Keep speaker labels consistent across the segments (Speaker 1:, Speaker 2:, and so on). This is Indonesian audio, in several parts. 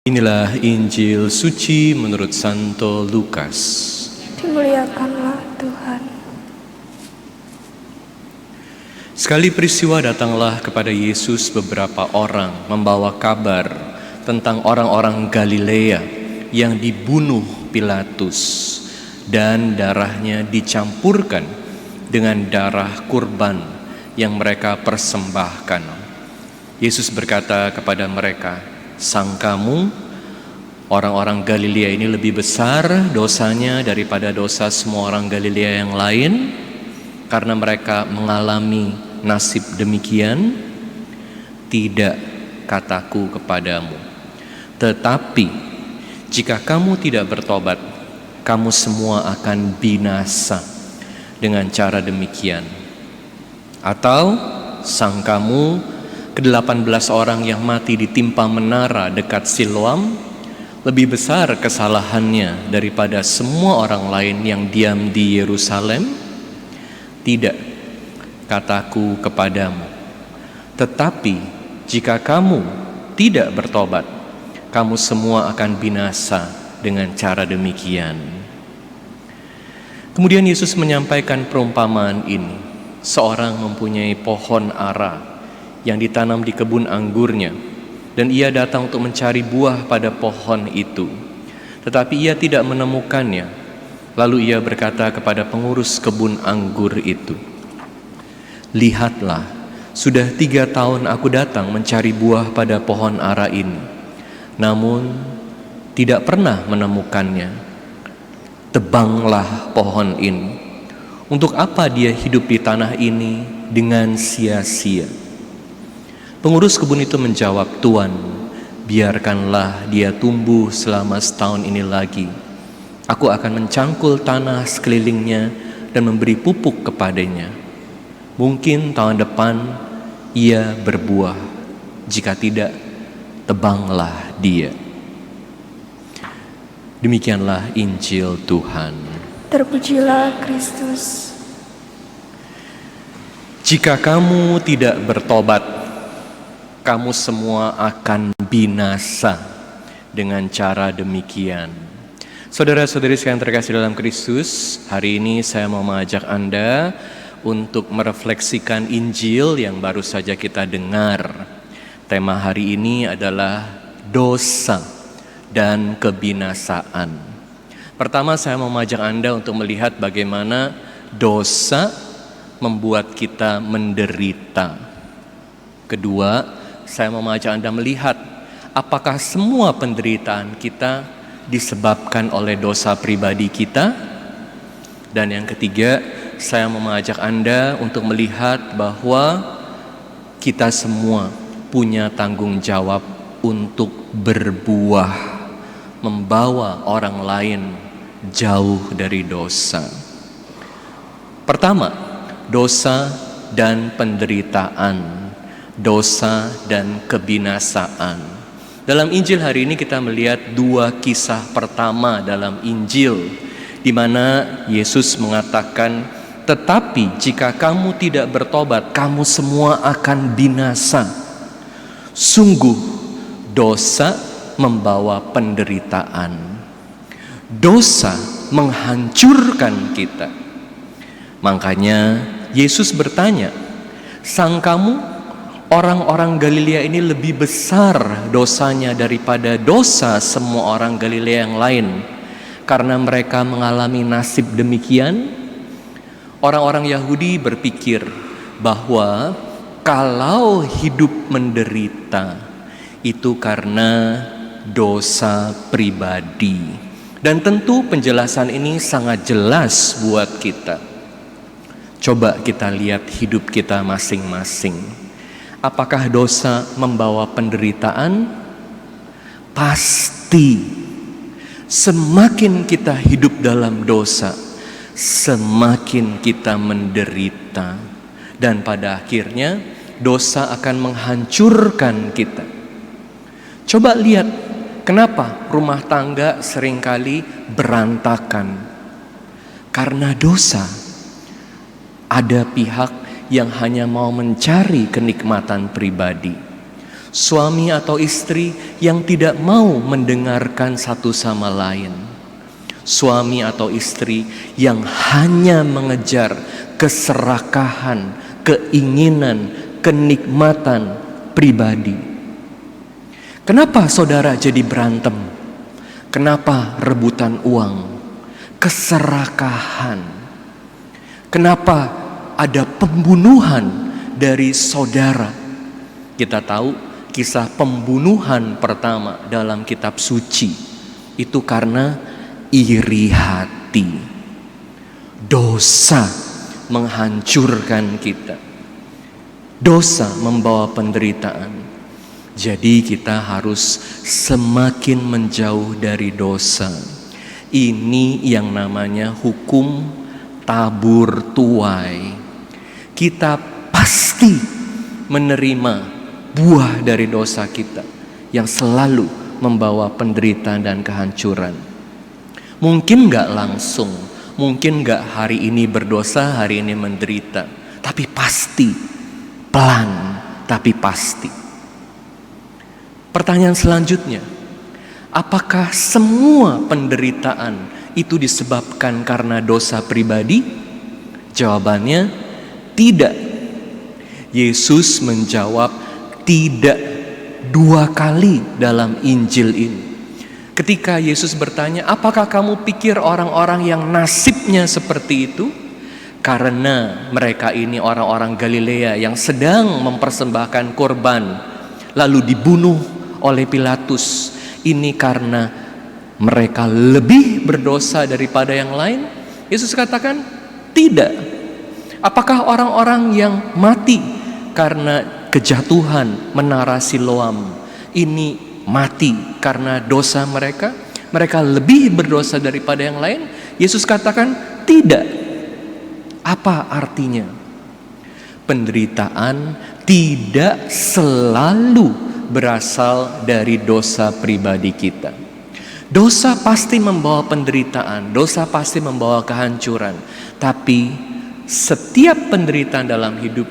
Speaker 1: Inilah Injil suci menurut Santo Lukas.
Speaker 2: Dimuliakanlah Tuhan.
Speaker 1: Sekali peristiwa datanglah kepada Yesus beberapa orang membawa kabar tentang orang-orang Galilea yang dibunuh Pilatus dan darahnya dicampurkan dengan darah kurban yang mereka persembahkan. Yesus berkata kepada mereka, "Sangkamu orang-orang Galilea ini lebih besar dosanya daripada dosa semua orang Galilea yang lain karena mereka mengalami nasib demikian? Tidak, kataku kepadamu. Tetapi jika kamu tidak bertobat, kamu semua akan binasa dengan cara demikian. Atau sangkamu ke-18 orang yang mati ditimpa menara dekat Siloam lebih besar kesalahannya daripada semua orang lain yang diam di Yerusalem? Tidak, kataku kepadamu. Tetapi jika kamu tidak bertobat, kamu semua akan binasa dengan cara demikian." Kemudian Yesus menyampaikan perumpamaan ini. Seorang mempunyai pohon ara yang ditanam di kebun anggurnya, dan ia datang untuk mencari buah pada pohon itu. Tetapi ia tidak menemukannya. Lalu ia berkata kepada pengurus kebun anggur itu, "Lihatlah, sudah 3 tahun aku datang mencari buah pada pohon ara ini, namun tidak pernah menemukannya. Tebanglah pohon ini. Untuk apa dia hidup di tanah ini dengan sia-sia?" Pengurus kebun itu menjawab, "Tuan, biarkanlah dia tumbuh selama setahun ini lagi. Aku akan mencangkul tanah sekelilingnya dan memberi pupuk kepadanya. Mungkin tahun depan ia berbuah. Jika tidak, tebanglah dia." Demikianlah Injil Tuhan.
Speaker 2: Terpujilah Kristus.
Speaker 1: Jika kamu tidak bertobat, kamu semua akan binasa dengan cara demikian. Saudara-saudari sekalian terkasih dalam Kristus, hari ini saya mau mengajak Anda untuk merefleksikan Injil yang baru saja kita dengar. Tema hari ini adalah dosa dan kebinasaan. Pertama, saya mau mengajak Anda untuk melihat bagaimana dosa membuat kita menderita. Kedua, saya mau mengajak Anda melihat apakah semua penderitaan kita disebabkan oleh dosa pribadi kita. Dan yang ketiga, saya mau mengajak Anda untuk melihat bahwa kita semua punya tanggung jawab untuk berbuah, membawa orang lain jauh dari dosa. Pertama, dosa dan penderitaan. Dosa dan kebinasaan. Dalam Injil hari ini kita melihat 2 kisah pertama dalam Injil, di mana Yesus mengatakan, "Tetapi jika kamu tidak bertobat, kamu semua akan binasa." Sungguh dosa membawa penderitaan. Dosa menghancurkan kita. Makanya Yesus bertanya, "Sangkamu orang-orang Galilea ini lebih besar dosanya daripada dosa semua orang Galilea yang lain karena mereka mengalami nasib demikian?" Orang-orang Yahudi berpikir bahwa kalau hidup menderita itu karena dosa pribadi. Dan tentu penjelasan ini sangat jelas buat kita. Coba kita lihat hidup kita masing-masing. Apakah dosa membawa penderitaan? Pasti. Semakin kita hidup dalam dosa, semakin kita menderita. Dan pada akhirnya dosa akan menghancurkan kita. Coba lihat, kenapa rumah tangga seringkali berantakan? Karena dosa. Ada pihak yang hanya mau mencari kenikmatan pribadi. Suami atau istri yang tidak mau mendengarkan satu sama lain. Suami atau istri yang hanya mengejar keserakahan, keinginan, kenikmatan pribadi. Kenapa saudara jadi berantem? Kenapa rebutan uang? Keserakahan. Kenapa ada pembunuhan dari saudara? Kita tahu kisah pembunuhan pertama dalam kitab suci itu karena iri hati. Dosa menghancurkan kita. Dosa membawa penderitaan. Jadi kita harus semakin menjauh dari dosa. Ini yang namanya hukum tabur tuai. Kita pasti menerima buah dari dosa kita yang selalu membawa penderitaan dan kehancuran. Mungkin gak langsung, mungkin gak hari ini berdosa, hari ini menderita, tapi pasti, pelan, tapi pasti. Pertanyaan selanjutnya, apakah semua penderitaan itu disebabkan karena dosa pribadi? Jawabannya tidak. Yesus menjawab tidak 2 kali dalam Injil ini. Ketika Yesus bertanya, apakah kamu pikir orang-orang yang nasibnya seperti itu? Karena mereka ini orang-orang Galilea yang sedang mempersembahkan korban, lalu dibunuh oleh Pilatus. Ini karena mereka lebih berdosa daripada yang lain? Yesus katakan tidak. Apakah orang-orang yang mati karena kejatuhan menara Siloam ini mati karena dosa mereka? Mereka lebih berdosa daripada yang lain? Yesus katakan tidak. Apa artinya? Penderitaan tidak selalu berasal dari dosa pribadi kita. Dosa pasti membawa penderitaan, dosa pasti membawa kehancuran. Tapi setiap penderitaan dalam hidup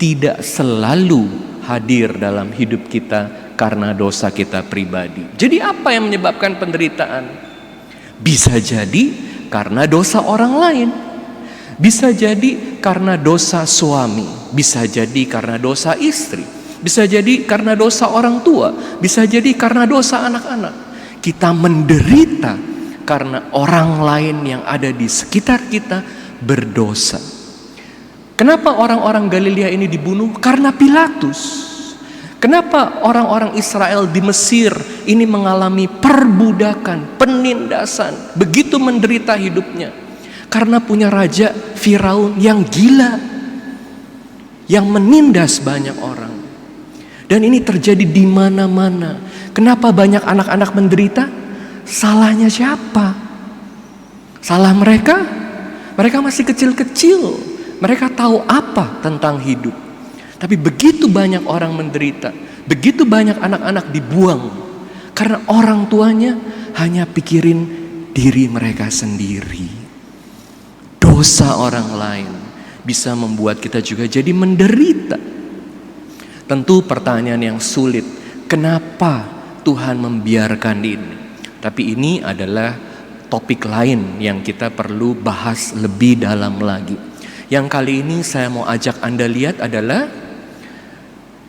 Speaker 1: tidak selalu hadir dalam hidup kita karena dosa kita pribadi. Jadi apa yang menyebabkan penderitaan? Bisa jadi karena dosa orang lain. Bisa jadi karena dosa suami, bisa jadi karena dosa istri, bisa jadi karena dosa orang tua, bisa jadi karena dosa anak-anak. Kita menderita karena orang lain yang ada di sekitar kita berdosa. Kenapa orang-orang Galilea ini dibunuh? Karena Pilatus. Kenapa orang-orang Israel di Mesir ini mengalami perbudakan, penindasan, begitu menderita hidupnya? Karena punya raja Firaun yang gila, yang menindas banyak orang. Dan ini terjadi di mana-mana. Kenapa banyak anak-anak menderita? Salahnya siapa? Salah mereka? Mereka masih kecil-kecil. Mereka tahu apa tentang hidup. Tapi begitu banyak orang menderita, begitu banyak anak-anak dibuang karena orang tuanya hanya pikirin diri mereka sendiri. Dosa orang lain bisa membuat kita juga jadi menderita. Tentu pertanyaan yang sulit, kenapa Tuhan membiarkan ini? Tapi ini adalah topik lain yang kita perlu bahas lebih dalam lagi. Yang kali ini saya mau ajak Anda lihat adalah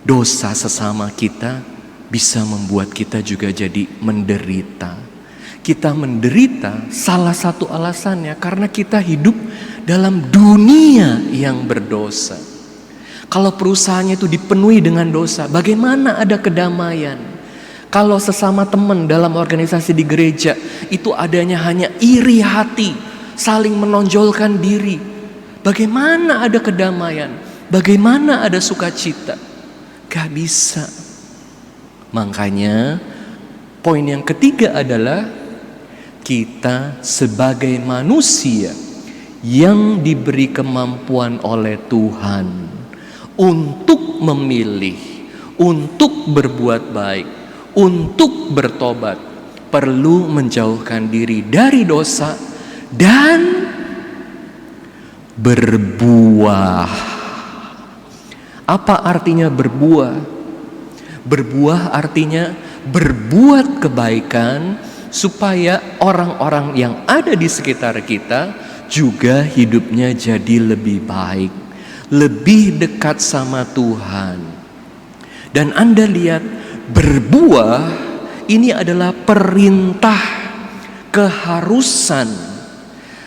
Speaker 1: dosa sesama kita bisa membuat kita juga jadi menderita. Kita menderita salah satu alasannya karena kita hidup dalam dunia yang berdosa. Kalau perusahaannya itu dipenuhi dengan dosa, bagaimana ada kedamaian? Kalau sesama teman dalam organisasi di gereja itu adanya hanya iri hati, saling menonjolkan diri, bagaimana ada kedamaian? Bagaimana ada sukacita? Gak bisa. Makanya poin yang ketiga adalah kita sebagai manusia yang diberi kemampuan oleh Tuhan untuk memilih, untuk berbuat baik, untuk bertobat, perlu menjauhkan diri dari dosa dan berbuah. Apa artinya berbuah? Berbuah artinya berbuat kebaikan supaya orang-orang yang ada di sekitar kita juga hidupnya jadi lebih baik, lebih dekat sama Tuhan. Dan Anda lihat, berbuah ini adalah perintah, keharusan.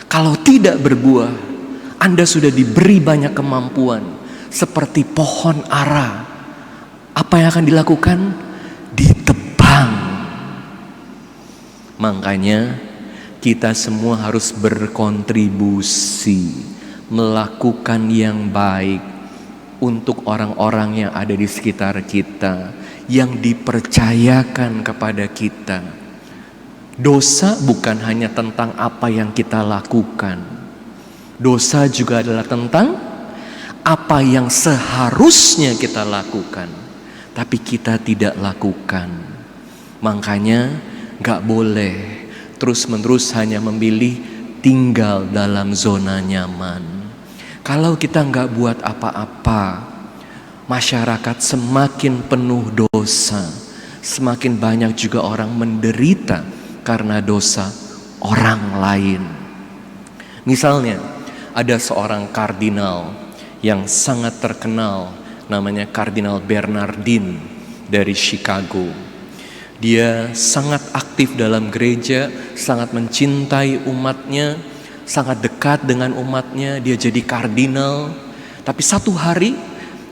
Speaker 1: Kalau tidak berbuah, Anda sudah diberi banyak kemampuan seperti pohon ara. Apa yang akan dilakukan? Ditebang. Makanya kita semua harus berkontribusi, melakukan yang baik untuk orang-orang yang ada di sekitar kita, yang dipercayakan kepada kita. Dosa bukan hanya tentang apa yang kita lakukan. Dosa juga adalah tentang apa yang seharusnya kita lakukan, tapi kita tidak lakukan. Makanya gak boleh terus-menerus hanya memilih tinggal dalam zona nyaman. Kalau kita gak buat apa-apa, masyarakat semakin penuh dosa, semakin banyak juga orang menderita karena dosa orang lain. Misalnya ada seorang kardinal yang sangat terkenal, namanya Kardinal Bernardin dari Chicago. Dia sangat aktif dalam gereja, sangat mencintai umatnya, sangat dekat dengan umatnya. Dia jadi kardinal. Tapi satu hari,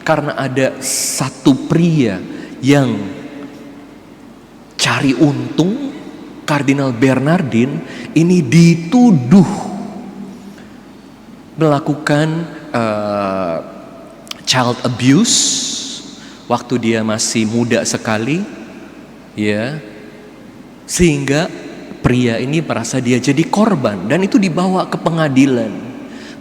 Speaker 1: karena ada satu pria yang cari untung, Kardinal Bernardin ini dituduh melakukan child abuse waktu dia masih muda sekali, ya, sehingga pria ini merasa dia jadi korban dan itu dibawa ke pengadilan.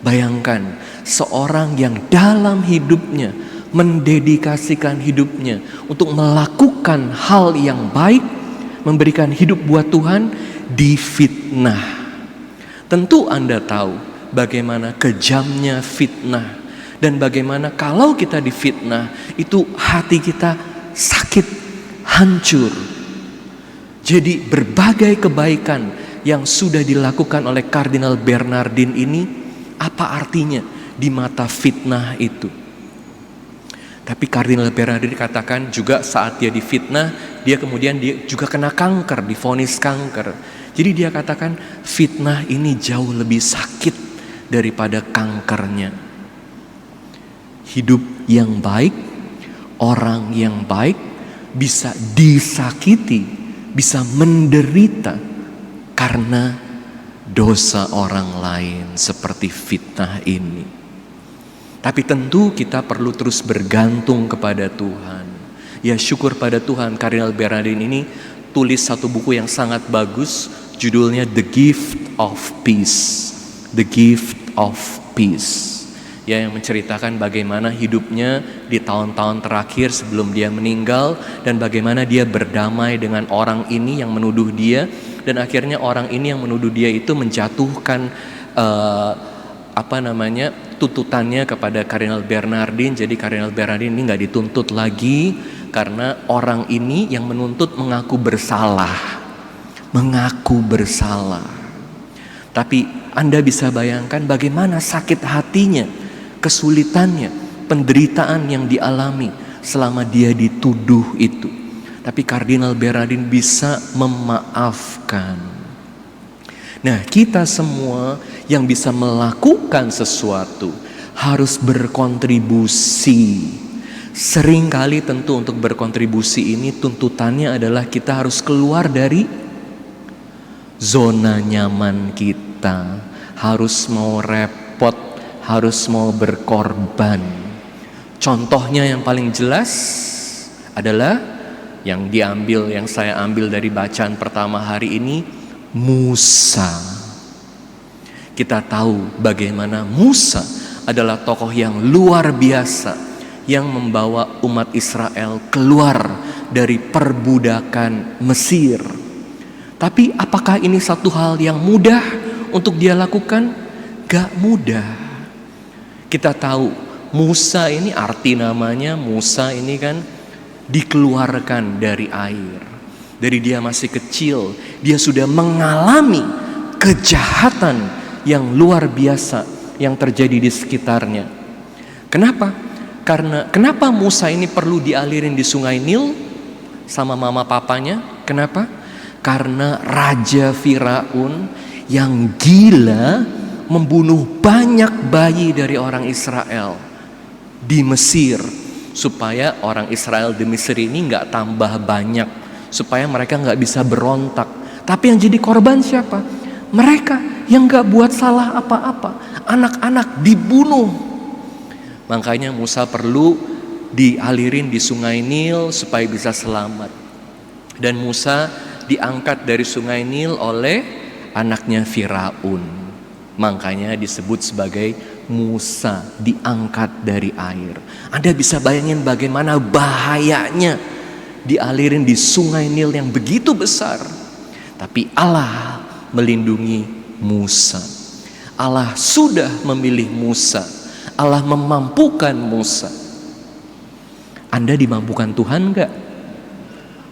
Speaker 1: Bayangkan seorang yang dalam hidupnya mendedikasikan hidupnya untuk melakukan hal yang baik, memberikan hidup buat Tuhan, difitnah. Tentu Anda tahu bagaimana kejamnya fitnah. Dan bagaimana kalau kita difitnah, itu hati kita sakit, hancur. Jadi berbagai kebaikan yang sudah dilakukan oleh Kardinal Bernardin ini, apa artinya di mata fitnah itu? Tapi Kardinal Bernardin katakan juga saat dia difitnah, dia kemudian dia juga kena kanker, divonis kanker. Jadi dia katakan fitnah ini jauh lebih sakit daripada kankernya. Hidup yang baik, orang yang baik bisa disakiti, bisa menderita karena dosa orang lain seperti fitnah ini. Tapi tentu kita perlu terus bergantung kepada Tuhan. Ya, syukur pada Tuhan, Kardinal Bernardin ini tulis satu buku yang sangat bagus, judulnya The Gift of Peace. The Gift of Peace. Ya, yang menceritakan bagaimana hidupnya di tahun-tahun terakhir sebelum dia meninggal, dan bagaimana dia berdamai dengan orang ini yang menuduh dia, dan akhirnya orang ini yang menuduh dia itu menjatuhkan tuntutannya kepada Kardinal Bernardin. Jadi Kardinal Bernardin ini nggak dituntut lagi karena orang ini yang menuntut mengaku bersalah. Tapi Anda bisa bayangkan bagaimana sakit hatinya, kesulitannya, penderitaan yang dialami selama dia dituduh itu. Tapi Kardinal Bernardin bisa memaafkan. Nah, kita semua yang bisa melakukan sesuatu harus berkontribusi. Seringkali tentu untuk berkontribusi ini tuntutannya adalah kita harus keluar dari zona nyaman kita, harus mau repot, harus mau berkorban. Contohnya yang paling jelas adalah yang saya ambil dari bacaan pertama hari ini, Musa. Kita tahu bagaimana Musa adalah tokoh yang luar biasa yang membawa umat Israel keluar dari perbudakan Mesir. Tapi apakah ini satu hal yang mudah untuk dia lakukan? Gak mudah. Kita tahu Musa ini, arti namanya Musa ini kan dikeluarkan dari air. Dari dia masih kecil, dia sudah mengalami kejahatan yang luar biasa yang terjadi di sekitarnya. Kenapa? Kenapa Musa ini perlu dialirin di sungai Nil sama mama papanya? Kenapa? Karena Raja Firaun yang gila membunuh banyak bayi dari orang Israel di Mesir, supaya orang Israel di Mesir ini nggak tambah banyak, supaya mereka nggak bisa berontak. Tapi yang jadi korban siapa? Mereka yang nggak buat salah apa-apa. Anak-anak dibunuh. Makanya Musa perlu dialirin di sungai Nil supaya bisa selamat. Dan Musa diangkat dari sungai Nil oleh anaknya Firaun. Makanya disebut sebagai Musa diangkat dari air. Anda bisa bayangin bagaimana bahayanya dialirin di sungai Nil yang begitu besar. Tapi Allah melindungi Musa. Allah sudah memilih Musa. Allah memampukan Musa. Anda dimampukan Tuhan enggak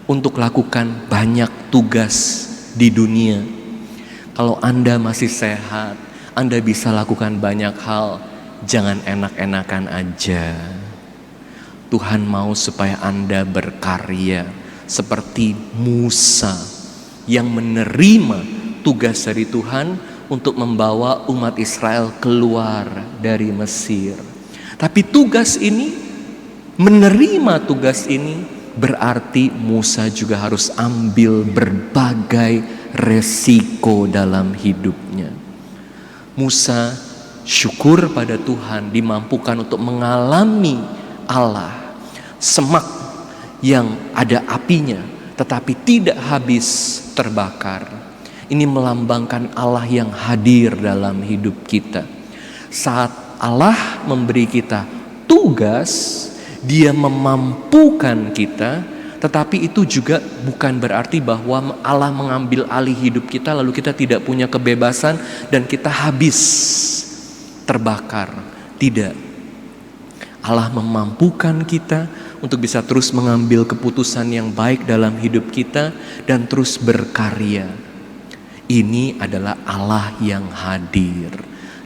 Speaker 1: untuk lakukan banyak tugas di dunia? Kalau Anda masih sehat, Anda bisa lakukan banyak hal. Jangan enak-enakan aja. Tuhan mau supaya Anda berkarya seperti Musa yang menerima tugas dari Tuhan untuk membawa umat Israel keluar dari Mesir. Tapi tugas ini, menerima tugas ini, berarti Musa juga harus ambil berbagai resiko dalam hidupnya. Musa syukur pada Tuhan dimampukan untuk mengalami Allah, semak yang ada apinya tetapi tidak habis terbakar. Ini melambangkan Allah yang hadir dalam hidup kita. Saat Allah memberi kita tugas, Dia memampukan kita, tetapi itu juga bukan berarti bahwa Allah mengambil alih hidup kita lalu kita tidak punya kebebasan dan kita habis terbakar. Tidak. Allah memampukan kita untuk bisa terus mengambil keputusan yang baik dalam hidup kita dan terus berkarya. Ini adalah Allah yang hadir,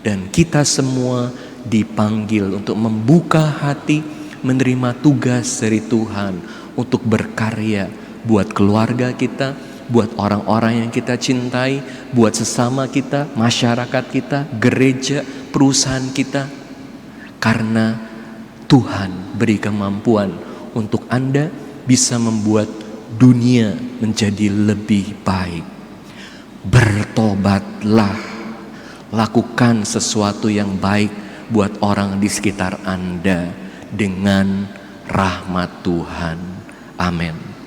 Speaker 1: dan kita semua dipanggil untuk membuka hati, menerima tugas dari Tuhan untuk berkarya buat keluarga kita, buat orang-orang yang kita cintai, buat sesama kita, masyarakat kita, gereja, perusahaan kita. Karena Tuhan beri kemampuan untuk Anda bisa membuat dunia menjadi lebih baik. Bertobatlah, lakukan sesuatu yang baik buat orang di sekitar Anda dengan rahmat Tuhan. Amin.